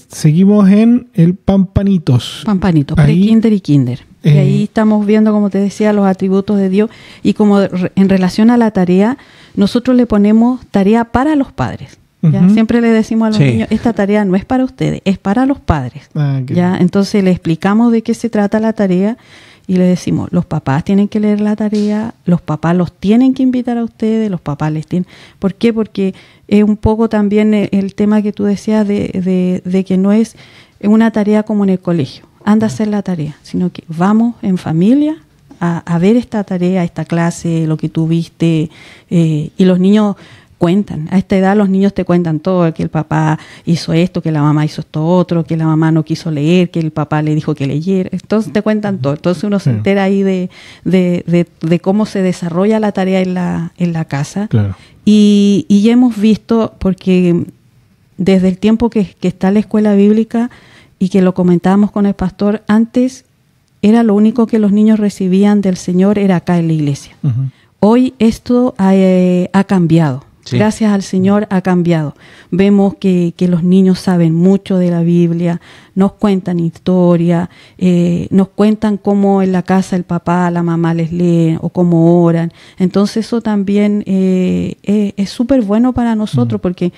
seguimos en el Pampanitos. Pampanitos, pre-kinder y kinder. Y ahí estamos viendo, como te decía, los atributos de Dios. Y como en relación a la tarea, nosotros le ponemos tarea para los padres. ¿Ya? Siempre le decimos a los niños, esta tarea no es para ustedes, es para los padres. ¿Ya? Entonces le explicamos de qué se trata la tarea y le decimos, los papás tienen que leer la tarea, los papás los tienen que invitar a ustedes, los papás les tienen... ¿Por qué? Porque es un poco también el tema que tú decías de que no es una tarea como en el colegio, anda a hacer la tarea, sino que vamos en familia a ver esta tarea, esta clase, lo que tú viste, y los niños... cuentan. A esta edad los niños te cuentan todo, que el papá hizo esto, que la mamá hizo esto otro, que la mamá no quiso leer, que el papá le dijo que leyera. Entonces te cuentan todo. Entonces uno se entera ahí de cómo se desarrolla la tarea en la casa. Claro. Y hemos visto, porque desde el tiempo que está la escuela bíblica y que lo comentábamos con el pastor, antes era lo único que los niños recibían del Señor, era acá en la iglesia. Hoy esto ha cambiado. Sí. Gracias al Señor ha cambiado. Vemos que los niños saben mucho de la Biblia, nos cuentan historia, nos cuentan cómo en la casa el papá, la mamá les lee o cómo oran. Entonces eso también es súper bueno para nosotros porque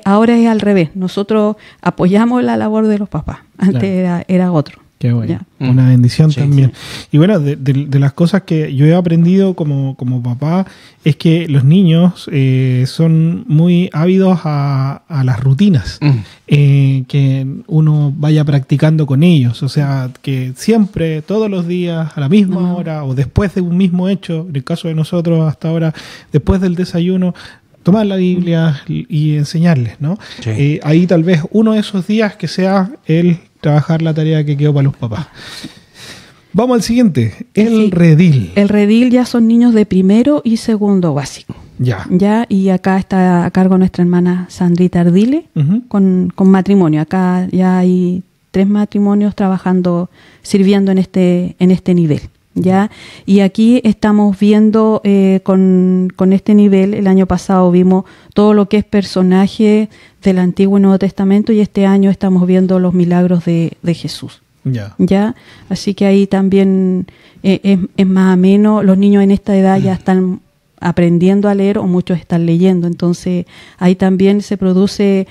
ahora es al revés. Nosotros apoyamos la labor de los papás. Antes era otro. Qué bueno. Una bendición también. Sí. Y bueno, de las cosas que yo he aprendido como papá es que los niños son muy ávidos a las rutinas que uno vaya practicando con ellos. O sea, que siempre, todos los días, a la misma hora o después de un mismo hecho, en el caso de nosotros hasta ahora, después del desayuno, tomar la Biblia y enseñarles, ¿no? Sí. Ahí tal vez uno de esos días que sea el trabajar la tarea que quedó para los papás. Vamos al siguiente, el redil. El redil ya son niños de primero y segundo básico. Ya, y acá está a cargo nuestra hermana Sandrita Ardile con matrimonio. Acá ya hay 3 matrimonios trabajando, sirviendo en este nivel. ¿Ya? Y aquí estamos viendo con este nivel, el año pasado vimos todo lo que es personaje del Antiguo y Nuevo Testamento y este año estamos viendo los milagros de Jesús. ¿Ya? Así que ahí también es más ameno, los niños en esta edad ya están aprendiendo a leer o muchos están leyendo, entonces ahí también se produce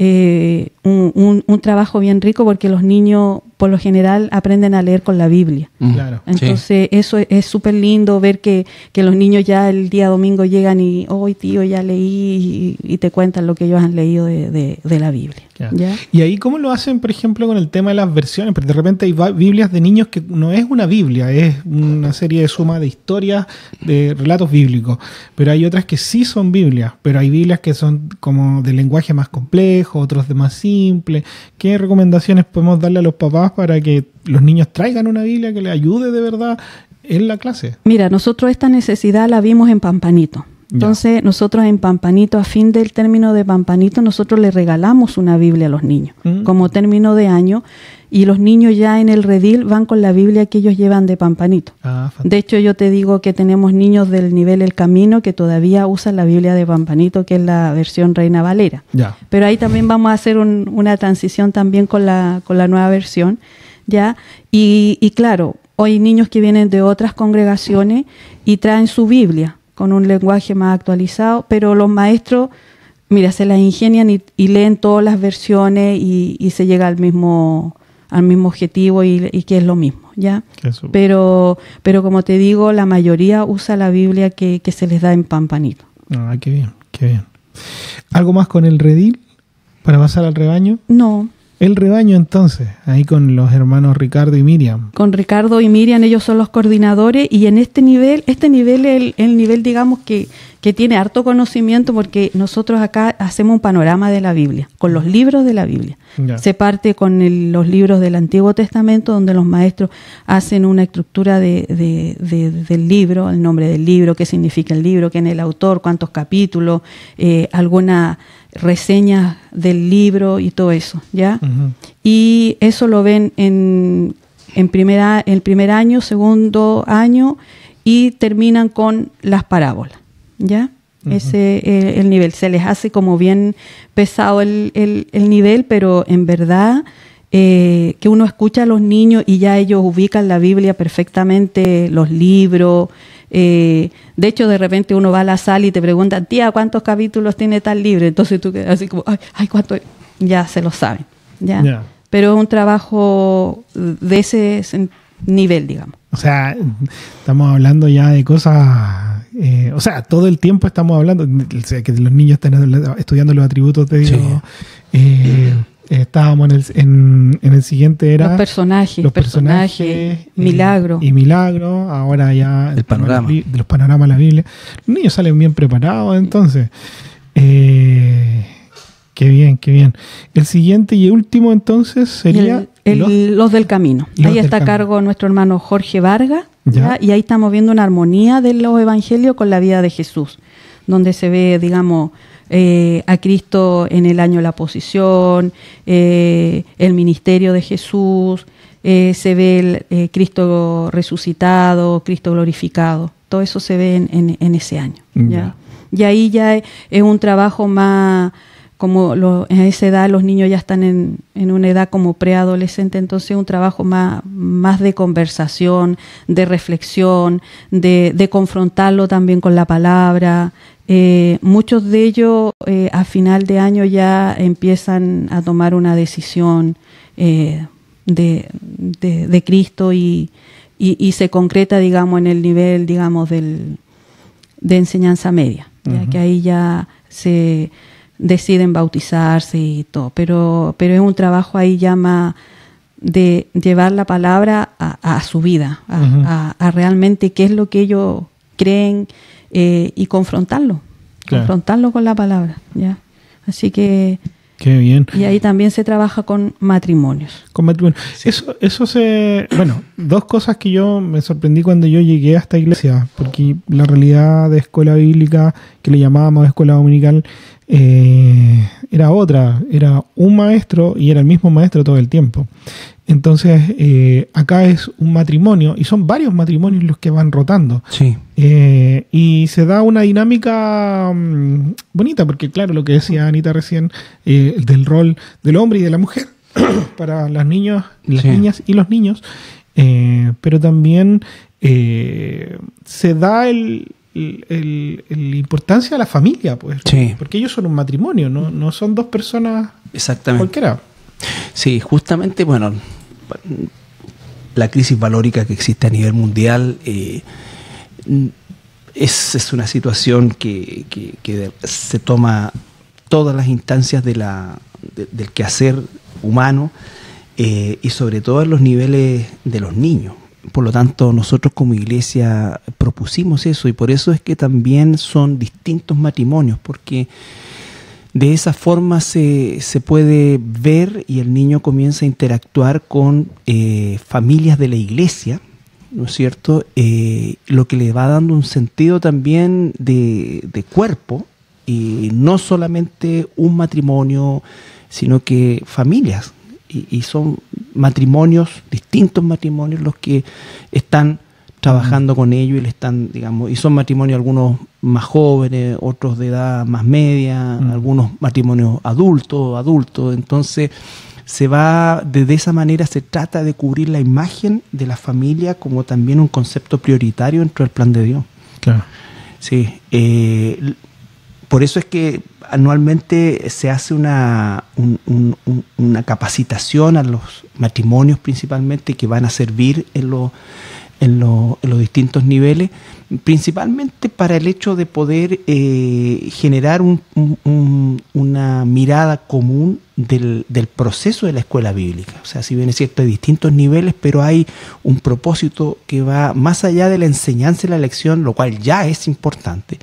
un trabajo bien rico porque los niños por lo general aprenden a leer con la Biblia. Claro. Entonces eso es súper lindo ver que los niños ya el día domingo llegan y hoy tío ya leí y te cuentan lo que ellos han leído de la Biblia. ¿Ya? Y ahí ¿cómo lo hacen, por ejemplo, con el tema de las versiones? Porque de repente hay Biblias de niños que no es una Biblia, es una serie de suma de historias, de relatos bíblicos. Pero hay otras que sí son Biblias, pero hay Biblias que son como de lenguaje más complejo, otros de más simple. ¿Qué recomendaciones podemos darle a los papás para que los niños traigan una Biblia que les ayude de verdad en la clase? Mira, nosotros esta necesidad la vimos en Pampanito. Entonces, nosotros en Pampanito, a fin del término de Pampanito, nosotros le regalamos una Biblia a los niños, como término de año, y los niños ya en el redil van con la Biblia que ellos llevan de Pampanito. De hecho, yo te digo que tenemos niños del nivel El Camino que todavía usan la Biblia de Pampanito, que es la versión Reina Valera. Pero ahí también vamos a hacer una transición también con la nueva versión, ¿ya? Y claro, hoy hay niños que vienen de otras congregaciones y traen su Biblia con un lenguaje más actualizado, pero los maestros, mira, se las ingenian y leen todas las versiones y se llega al mismo objetivo y que es lo mismo, ¿ya? Pero como te digo, la mayoría usa la Biblia que se les da en Pampanito. Ah, qué bien, qué bien. ¿Algo más con el redil para pasar al rebaño? No. El rebaño entonces, ahí con los hermanos Ricardo y Miriam. Con Ricardo y Miriam, ellos son los coordinadores y en este nivel es el nivel, digamos, que tiene harto conocimiento porque nosotros acá hacemos un panorama de la Biblia, con los libros de la Biblia. Se parte con los libros del Antiguo Testamento donde los maestros hacen una estructura del libro, el nombre del libro, qué significa el libro, quién es el autor, cuántos capítulos, alguna reseñas del libro y todo eso, ¿ya? Y eso lo ven en el primer año, segundo año, y terminan con las parábolas, ¿ya? Ese el nivel. Se les hace como bien pesado el nivel, pero en verdad que uno escucha a los niños y ya ellos ubican la Biblia perfectamente, los libros. De hecho, de repente uno va a la sala y te preguntan, tía, ¿cuántos capítulos tiene tal libro? Entonces tú quedas así como, ay, ¿cuánto? Ya se lo saben, ¿ya? Yeah. Pero es un trabajo de ese nivel, digamos. O sea, estamos hablando ya de cosas... o sea, todo el tiempo estamos hablando... O sea, que los niños están estudiando los atributos de Dios. Sí. Estábamos en el siguiente era... Los personajes milagro. Y milagro. Ahora ya... El panorama. Los panoramas de la Biblia. Los niños salen bien preparados, entonces. Qué bien, qué bien. El siguiente y último, entonces, sería... Los del camino. Ahí está a cargo nuestro hermano Jorge Vargas, ¿ya? Y ahí estamos viendo una armonía de los evangelios con la vida de Jesús, donde se ve, digamos, a Cristo en el año de la posición, el ministerio de Jesús, se ve el Cristo resucitado, Cristo glorificado. Todo eso se ve en ese año, ¿ya? Y ahí ya es un trabajo más... Como en esa edad los niños ya están en una edad como preadolescente, entonces un trabajo más de conversación, de reflexión, de confrontarlo también con la palabra. Muchos de ellos a final de año ya empiezan a tomar una decisión de Cristo y se concreta, digamos, en el nivel, digamos, de enseñanza media, ya que ahí ya se deciden bautizarse y todo, pero es un trabajo ahí ya más de llevar la palabra a su vida, a realmente qué es lo que ellos creen y confrontarlo con la palabra, ¿ya? Así que qué bien. Y ahí también se trabaja con matrimonios. Con matrimonios. Sí. Eso bueno, dos cosas que yo me sorprendí cuando yo llegué a esta iglesia, porque la realidad de escuela bíblica, que le llamábamos escuela dominical, era otra, era un maestro y era el mismo maestro todo el tiempo. Entonces, acá es un matrimonio y son varios matrimonios los que van rotando. Sí. Y se da una dinámica bonita, porque claro, lo que decía Anita recién, del rol del hombre y de la mujer para las niñas niñas y los niños, pero también se da la importancia a la familia, pues, sí. Porque ellos son un matrimonio, no son dos personas cualquiera. Sí, justamente, bueno, la crisis valórica que existe a nivel mundial es una situación que se toma todas las instancias del quehacer humano y sobre todo en los niveles de los niños. Por lo tanto, nosotros como iglesia propusimos eso y por eso es que también son distintos matrimonios, porque de esa forma se puede ver y el niño comienza a interactuar con familias de la iglesia, ¿no es cierto? Lo que le va dando un sentido también de cuerpo, y no solamente un matrimonio, sino que familias. Y son matrimonios, distintos matrimonios, los que están trabajando con ellos y le están, digamos, y son matrimonios algunos más jóvenes, otros de edad más media, algunos matrimonios adultos, entonces se va, de esa manera se trata de cubrir la imagen de la familia como también un concepto prioritario dentro del plan de Dios. Claro. Sí, por eso es que anualmente se hace una capacitación a los matrimonios principalmente que van a servir en los distintos niveles, principalmente para el hecho de poder generar una mirada común del proceso de la escuela bíblica. O sea, si bien es cierto, hay distintos niveles, pero hay un propósito que va más allá de la enseñanza y la lección, lo cual ya es importante,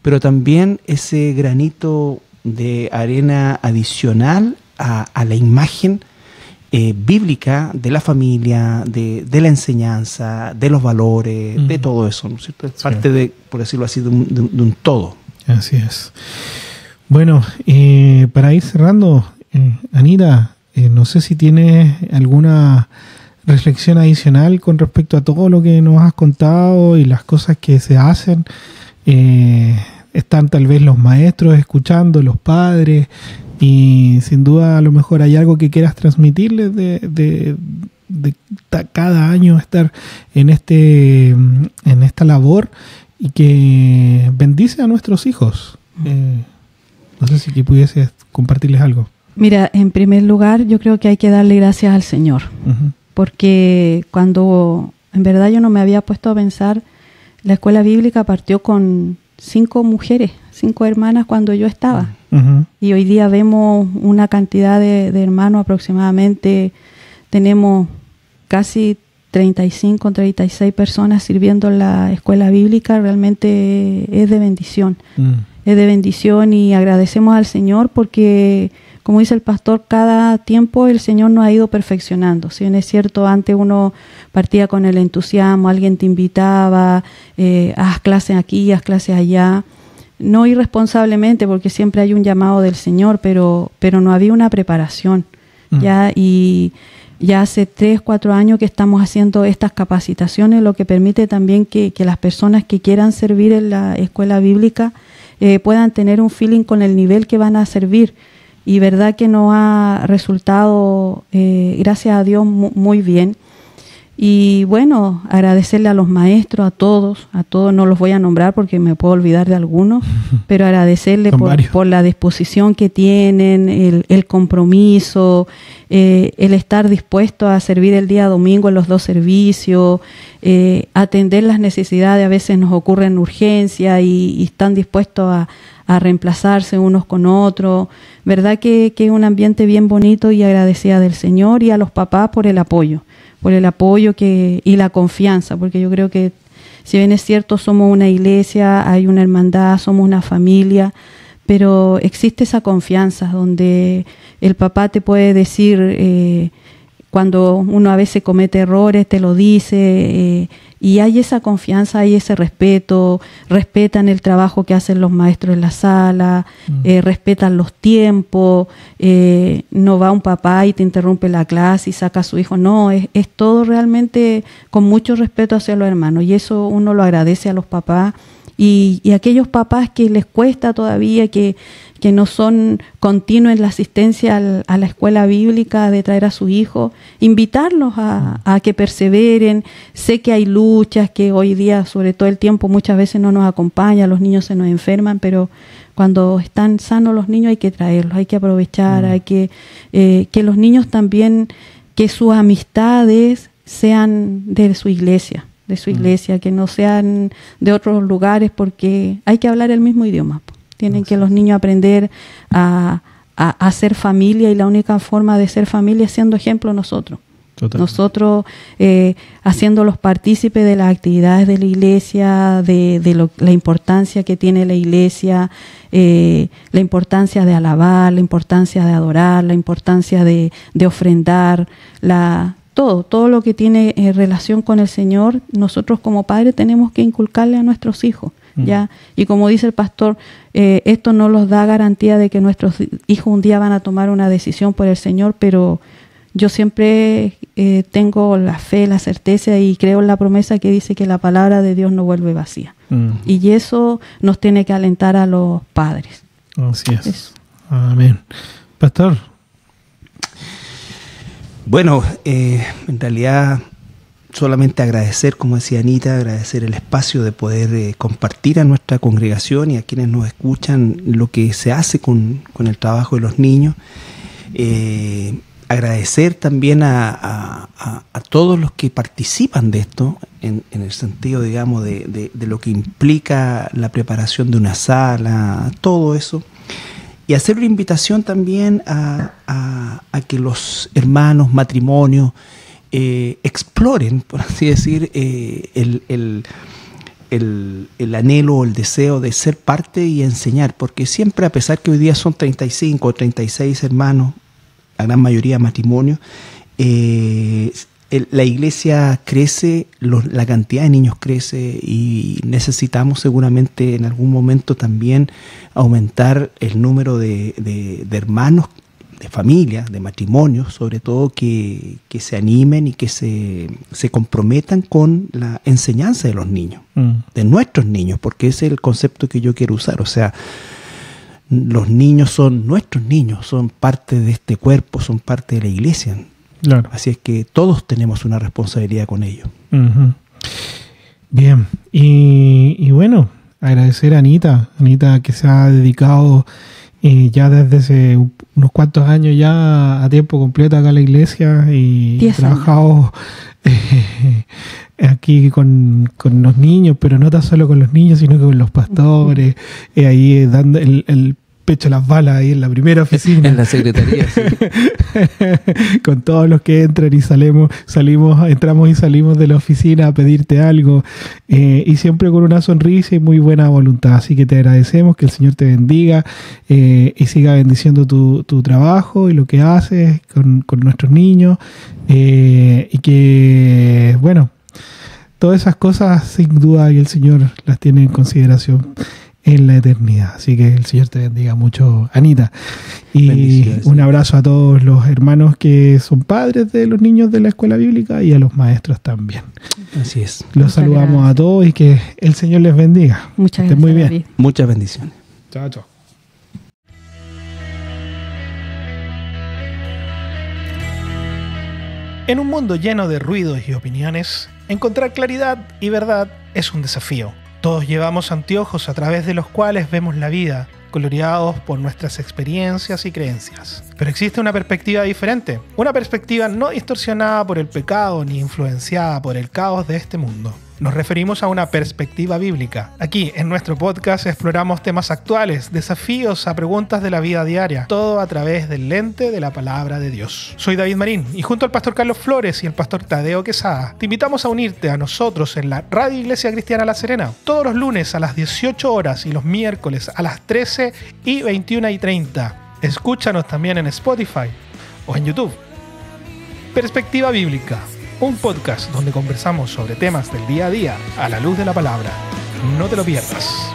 pero también ese granito de arena adicional a la imagen bíblica de la familia, de la enseñanza, de los valores, de todo eso, ¿no es cierto? Es parte de, por decirlo así, de un todo. Así es. Bueno, para ir cerrando, Anita, no sé si tienes alguna reflexión adicional con respecto a todo lo que nos has contado y las cosas que se hacen. Están tal vez los maestros escuchando, los padres, y sin duda a lo mejor hay algo que quieras transmitirles de cada año estar en esta labor y que bendice a nuestros hijos. No sé si pudieses compartirles algo. Mira, en primer lugar, yo creo que hay que darle gracias al Señor, porque cuando en verdad yo no me había puesto a pensar, la escuela bíblica partió con 5 mujeres, 5 hermanas cuando yo estaba. Y hoy día vemos una cantidad de hermanos, aproximadamente tenemos casi 35, 36 personas sirviendo en la escuela bíblica. Realmente es de bendición. Es de bendición y agradecemos al Señor porque, como dice el pastor, cada tiempo el Señor nos ha ido perfeccionando. Si bien es cierto, antes uno partía con el entusiasmo, alguien te invitaba, haz clases aquí, haz clases allá. No irresponsablemente, porque siempre hay un llamado del Señor, pero no había una preparación. Y ya hace 3, 4 años que estamos haciendo estas capacitaciones, lo que permite también que las personas que quieran servir en la escuela bíblica puedan tener un feeling con el nivel que van a servir. Y verdad que nos ha resultado, gracias a Dios, muy bien. Y bueno, agradecerle a los maestros, a todos no los voy a nombrar porque me puedo olvidar de algunos, pero agradecerle por la disposición que tienen, el compromiso, el estar dispuesto a servir el día domingo en los 2 servicios, atender las necesidades, a veces nos ocurren urgencias y están dispuestos a reemplazarse unos con otros. Verdad que es un ambiente bien bonito y agradecida del Señor, y a los papás por el apoyo y la confianza, porque yo creo que, si bien es cierto, somos una iglesia, hay una hermandad, somos una familia, pero existe esa confianza donde el papá te puede decir, cuando uno a veces comete errores, te lo dice, y hay esa confianza, hay ese respeto, respetan el trabajo que hacen los maestros en la sala, respetan los tiempos, no va un papá y te interrumpe la clase y saca a su hijo, no, es todo realmente con mucho respeto hacia los hermanos, y eso uno lo agradece a los papás, y aquellos papás que les cuesta todavía, que no son continuos en la asistencia a la escuela bíblica, de traer a sus hijos, invitarlos a que perseveren. Sé que hay luchas, que hoy día, sobre todo el tiempo, muchas veces no nos acompaña, los niños se nos enferman, pero cuando están sanos los niños hay que traerlos, hay que aprovechar, hay que los niños también, que sus amistades sean de su iglesia, que no sean de otros lugares, porque hay que hablar el mismo idioma. Tienen que los niños aprender a ser familia, y la única forma de ser familia es siendo ejemplo nosotros. Totalmente. Nosotros haciéndolos partícipes de las actividades de la iglesia, la importancia que tiene la iglesia, la importancia de alabar, la importancia de adorar, la importancia de ofrendar, todo lo que tiene relación con el Señor. Nosotros como padres tenemos que inculcarle a nuestros hijos. ¿Ya? Y como dice el pastor, esto no nos da garantía de que nuestros hijos un día van a tomar una decisión por el Señor, pero yo siempre tengo la fe, la certeza, y creo en la promesa que dice que la palabra de Dios no vuelve vacía. Y eso nos tiene que alentar a los padres. Así es. Eso. Amén. Pastor. Bueno, en realidad, solamente agradecer, como decía Anita, agradecer el espacio de poder compartir a nuestra congregación y a quienes nos escuchan lo que se hace con el trabajo de los niños. Agradecer también a todos los que participan de esto, en el sentido, digamos, de lo que implica la preparación de una sala, todo eso. Y hacer una invitación también a que los hermanos, matrimonios, exploren, por así decir, el anhelo o el deseo de ser parte y enseñar, porque siempre, a pesar que hoy día son 35 o 36 hermanos, la gran mayoría matrimonios, la iglesia crece, la cantidad de niños crece, y necesitamos seguramente en algún momento también aumentar el número de hermanos familias, de matrimonios, sobre todo, que se animen y que se comprometan con la enseñanza de los niños, de nuestros niños, porque ese es el concepto que yo quiero usar. O sea, los niños son nuestros niños, son parte de este cuerpo, son parte de la iglesia. Claro. Así es que todos tenemos una responsabilidad con ellos. Uh-huh. Bien, y bueno, agradecer a Anita que se ha dedicado ya desde hace unos cuantos años ya a tiempo completo acá en la iglesia y ha trabajado aquí con los niños, pero no tan solo con los niños, sino que con los pastores, ahí dando el pecho a las balas ahí en la primera oficina. En la secretaría, sí. Con todos los que entran y entramos y salimos de la oficina a pedirte algo, y siempre con una sonrisa y muy buena voluntad. Así que te agradecemos, que el Señor te bendiga y siga bendiciendo tu trabajo y lo que haces con nuestros niños, y que, bueno, todas esas cosas sin duda y el Señor las tiene en consideración en la eternidad. Así que el Señor te bendiga mucho, Anita. Y un abrazo a todos los hermanos que son padres de los niños de la escuela bíblica y a los maestros también. Así es. Los saludamos a todos y que el Señor les bendiga. Muchas gracias. Muy bien. David. Muchas bendiciones. Chao, chao. En un mundo lleno de ruidos y opiniones, encontrar claridad y verdad es un desafío. Todos llevamos anteojos a través de los cuales vemos la vida, coloreados por nuestras experiencias y creencias. Pero existe una perspectiva diferente, una perspectiva no distorsionada por el pecado ni influenciada por el caos de este mundo. Nos referimos a una perspectiva bíblica. Aquí, en nuestro podcast, exploramos temas actuales, desafíos a preguntas de la vida diaria, todo a través del lente de la palabra de Dios. Soy David Marín y junto al pastor Carlos Flores y el pastor Tadeo Quesada, te invitamos a unirte a nosotros en la Radio Iglesia Cristiana La Serena, todos los lunes a las 18 horas y los miércoles a las 13 y 21:30. Escúchanos también en Spotify o en YouTube. Perspectiva Bíblica, un podcast donde conversamos sobre temas del día a día a la luz de la palabra. No te lo pierdas.